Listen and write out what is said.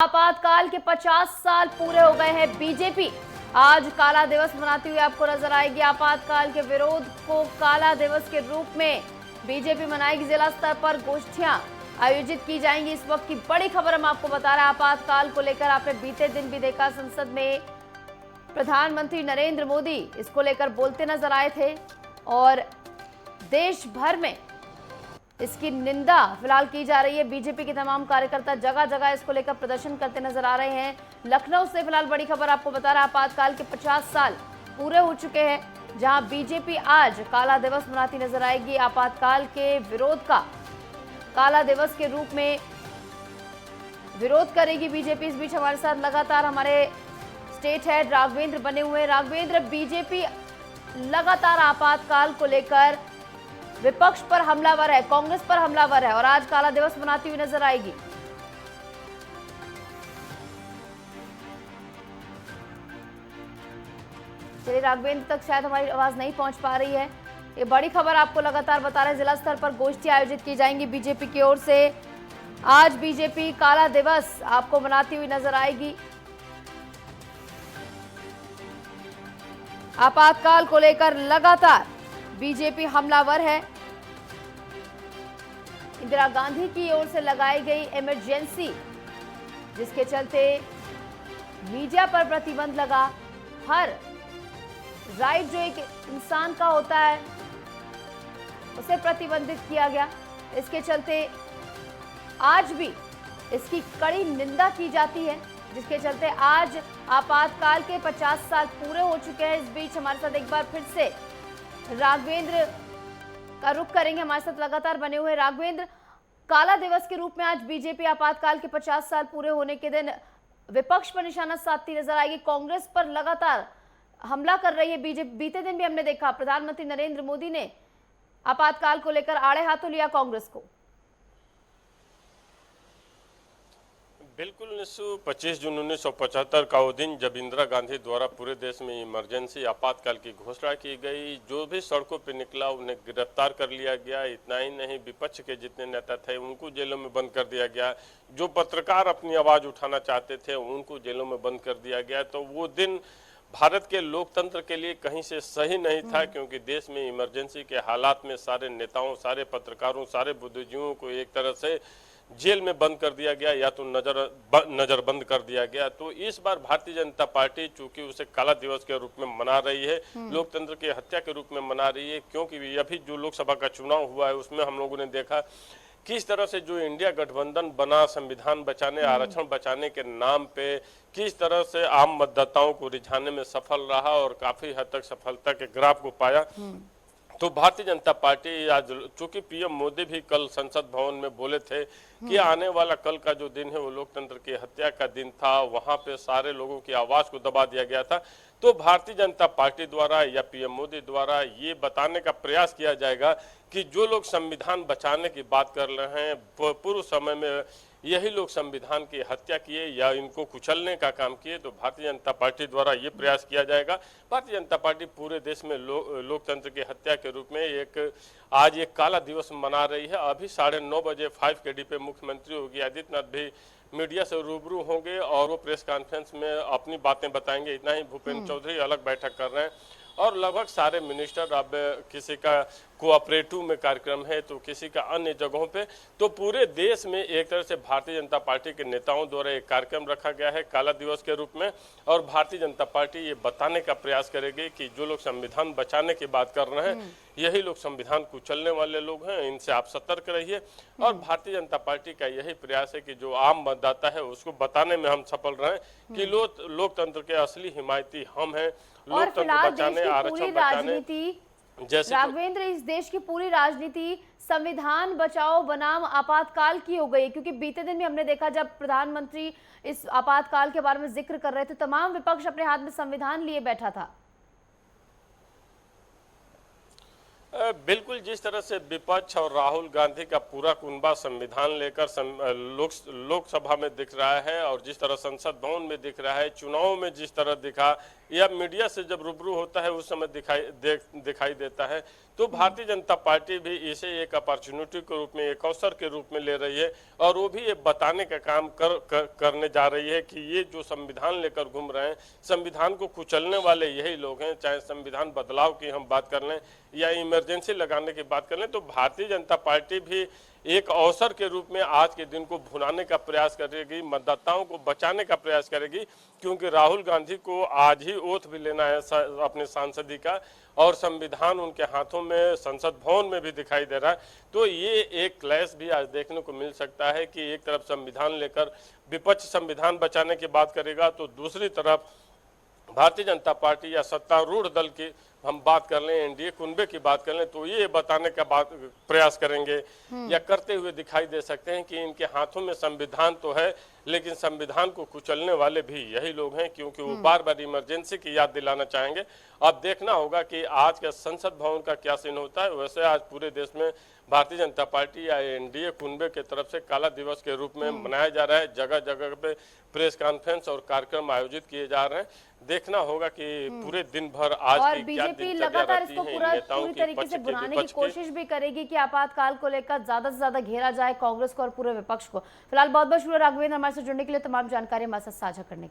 आपातकाल के 50 साल पूरे हो गए हैं। बीजेपी आज काला दिवस मनाती हुई आपको नजर आएगी। आपातकाल के विरोध को काला दिवस के रूप में बीजेपी मनाएगी। जिला स्तर पर गोष्ठियां आयोजित की जाएंगी। इस वक्त की बड़ी खबर हम आपको बता रहे हैं। आपातकाल को लेकर आपने बीते दिन भी देखा, संसद में प्रधानमंत्री नरेंद्र मोदी इसको लेकर बोलते नजर आए थे और देश भर में इसकी निंदा फिलहाल की जा रही है। बीजेपी के तमाम कार्यकर्ता जगह जगह इसको लेकर प्रदर्शन करते नजर आ रहे हैं। लखनऊ से फिलहाल बड़ी खबर आपको बता रहा है। आपातकाल के 50 साल पूरे हो चुके हैं, जहां बीजेपी आज काला दिवस मनाती नजर आएगी। आपातकाल के विरोध का काला दिवस के रूप में विरोध करेगी बीजेपी। इस बीच हमारे साथ लगातार हमारे स्टेट हेड राघवेंद्र बने हुए हैं। राघवेंद्र, बीजेपी लगातार आपातकाल को लेकर विपक्ष पर हमलावर है, कांग्रेस पर हमलावर है और आज काला दिवस मनाती हुई नजर आएगी। चलिए, राघवेंद्र तक शायद हमारी आवाज नहीं पहुंच पा रही है। ये बड़ी खबर आपको लगातार बता रहे हैं। जिला स्तर पर गोष्ठी आयोजित की जाएंगी बीजेपी की ओर से। आज बीजेपी काला दिवस आपको मनाती हुई नजर आएगी। आपातकाल को लेकर लगातार बीजेपी हमलावर है। इंदिरा गांधी की ओर से लगाई गई इमरजेंसी, जिसके चलते मीडिया पर प्रतिबंध लगा। हर राइट जो एक इंसान का होता है उसे प्रतिबंधित किया गया। इसके चलते आज भी इसकी कड़ी निंदा की जाती है, जिसके चलते आज आपातकाल के 50 साल पूरे हो चुके हैं। इस बीच हमारे साथ एक बार फिर से राघवेंद्र का रुख करेंगे, हमारे साथ लगातार बने हुए। राघवेंद्र, काला दिवस के रूप में आज बीजेपी आपातकाल के 50 साल पूरे होने के दिन विपक्ष पर निशाना साधती नजर आएगी। कांग्रेस पर लगातार हमला कर रही है बीजेपी। बीते दिन भी हमने देखा प्रधानमंत्री नरेंद्र मोदी ने आपातकाल को लेकर आड़े हाथों लिया कांग्रेस को। बिल्कुल निशु, 25 जून 1975 का वो दिन जब इंदिरा गांधी द्वारा पूरे देश में इमरजेंसी आपातकाल की घोषणा की गई। जो भी सड़कों पर निकला उन्हें गिरफ्तार कर लिया गया। इतना ही नहीं, विपक्ष के जितने नेता थे उनको जेलों में बंद कर दिया गया। जो पत्रकार अपनी आवाज़ उठाना चाहते थे उनको जेलों में बंद कर दिया गया। तो वो दिन भारत के लोकतंत्र के लिए कहीं से सही नहीं था, क्योंकि देश में इमरजेंसी के हालात में सारे नेताओं, सारे पत्रकारों, सारे बुद्धिजीवियों को एक तरह से जेल में बंद कर दिया गया या तो नजरबंद कर दिया गया। तो इस बार भारतीय जनता पार्टी चूंकि उसे काला दिवस के रूप में मना रही है, लोकतंत्र की हत्या के रूप में मना रही है, क्योंकि अभी जो लोकसभा का चुनाव हुआ है उसमें हम लोगों ने देखा किस तरह से जो इंडिया गठबंधन बना संविधान बचाने, आरक्षण बचाने के नाम पे किस तरह से आम मतदाताओं को रिझाने में सफल रहा और काफी हद तक सफलता के ग्राफ को पाया। तो भारतीय जनता पार्टी आज, चूंकि पीएम मोदी भी कल संसद भवन में बोले थे कि आने वाला कल का जो दिन है वो लोकतंत्र की हत्या का दिन था, वहां पे सारे लोगों की आवाज को दबा दिया गया था। तो भारतीय जनता पार्टी द्वारा या पीएम मोदी द्वारा ये बताने का प्रयास किया जाएगा कि जो लोग संविधान बचाने की बात कर रहे हैं, पूर्व समय में यही लोग संविधान की हत्या किए या इनको कुचलने का काम किए। तो भारतीय जनता पार्टी द्वारा ये प्रयास किया जाएगा। भारतीय जनता पार्टी पूरे देश में लोकतंत्र की हत्या के रूप में आज एक काला दिवस मना रही है। अभी 9:30 बजे 5 KD पे मुख्यमंत्री योगी आदित्यनाथ भी मीडिया से रूबरू होंगे और वो प्रेस कॉन्फ्रेंस में अपनी बातें बताएंगे। इतना ही, भूपेंद्र चौधरी अलग बैठक कर रहे हैं और लगभग सारे मिनिस्टर, अब किसी का कोऑपरेटिव में कार्यक्रम है तो किसी का अन्य जगहों पे। तो पूरे देश में एक तरह से भारतीय जनता पार्टी के नेताओं द्वारा एक कार्यक्रम रखा गया है काला दिवस के रूप में, और भारतीय जनता पार्टी ये बताने का प्रयास करेगी कि जो लोग संविधान बचाने की बात कर रहे हैं यही लोग संविधान कुचलने वाले लोग हैं, इनसे आप सतर्क रहिए। और भारतीय जनता पार्टी का यही प्रयास है कि जो आम मतदाता है उसको बताने में हम सफल रहे कि लोकतंत्र के असली हिमायती हम हैं। लोकतंत्र बचाने, आरक्षण बचाने, जैसे राघवेंद्र, इस देश की पूरी राजनीति संविधान बचाओ बनाम आपातकाल की हो गई, क्योंकि बीते दिन भी हमने देखा जब प्रधानमंत्री इस आपातकाल के बारे में जिक्र कर रहे थे, तमाम विपक्ष अपने हाथ में संविधान लिए बैठा था। बिल्कुल, जिस तरह से विपक्ष और राहुल गांधी का पूरा कुनबा संविधान लेकर लोकसभा में दिख रहा है और जिस तरह संसद भवन में दिख रहा है, चुनाव में जिस तरह दिखा या मीडिया से जब रूबरू होता है उस समय दिखाई देता है, तो भारतीय जनता पार्टी भी इसे एक अपॉर्चुनिटी के रूप में, एक अवसर के रूप में ले रही है और वो भी ये बताने का काम करने जा रही है कि ये जो संविधान लेकर घूम रहे हैं, संविधान को कुचलने वाले यही लोग हैं। चाहे संविधान बदलाव की हम बात कर लें या इमरजेंसी लगाने की बात कर लें, तो भारतीय जनता पार्टी भी एक अवसर के रूप में आज के दिन को भुनाने का प्रयास करेगी, मतदाताओं को बचाने का प्रयास करेगी, क्योंकि राहुल गांधी को आज ही ओथ भी लेना है अपने सांसदी का और संविधान उनके हाथों में संसद भवन में भी दिखाई दे रहा है। तो ये एक क्लैश भी आज देखने को मिल सकता है कि एक तरफ संविधान लेकर विपक्ष संविधान बचाने की बात करेगा, तो दूसरी तरफ भारतीय जनता पार्टी या सत्तारूढ़ दल की हम बात कर लें, एनडीए कुनबे की बात कर लें, तो ये बताने का प्रयास करेंगे या करते हुए दिखाई दे सकते हैं कि इनके हाथों में संविधान तो है, लेकिन संविधान को कुचलने वाले भी यही लोग हैं, क्योंकि वो बार बार इमरजेंसी की याद दिलाना चाहेंगे। अब देखना होगा कि आज का संसद भवन का क्या सीन होता है। वैसे आज पूरे देश में भारतीय जनता पार्टी या एनडीए कुनबे के तरफ से काला दिवस के रूप में मनाया जा रहा है। जगह जगह पे प्रेस कॉन्फ्रेंस और कार्यक्रम आयोजित किए जा रहे हैं। देखना होगा कि पूरे दिन भर आज और की क्या बीजेपी दिनचर्या लगातार रहती इसको है, पूरा नेताओं पूरी की, तरीके पक्ष से की, बुलाने की विपक्ष की। कोशिश भी करेगी कि आपातकाल को लेकर ज्यादा से ज्यादा घेरा जाए कांग्रेस को और पूरे विपक्ष को। फिलहाल बहुत बहुत शुक्रिया राघवेंद्र हमारे साथ जुड़ने के लिए, तमाम जानकारी हमारे साथ साझा करने के लिए।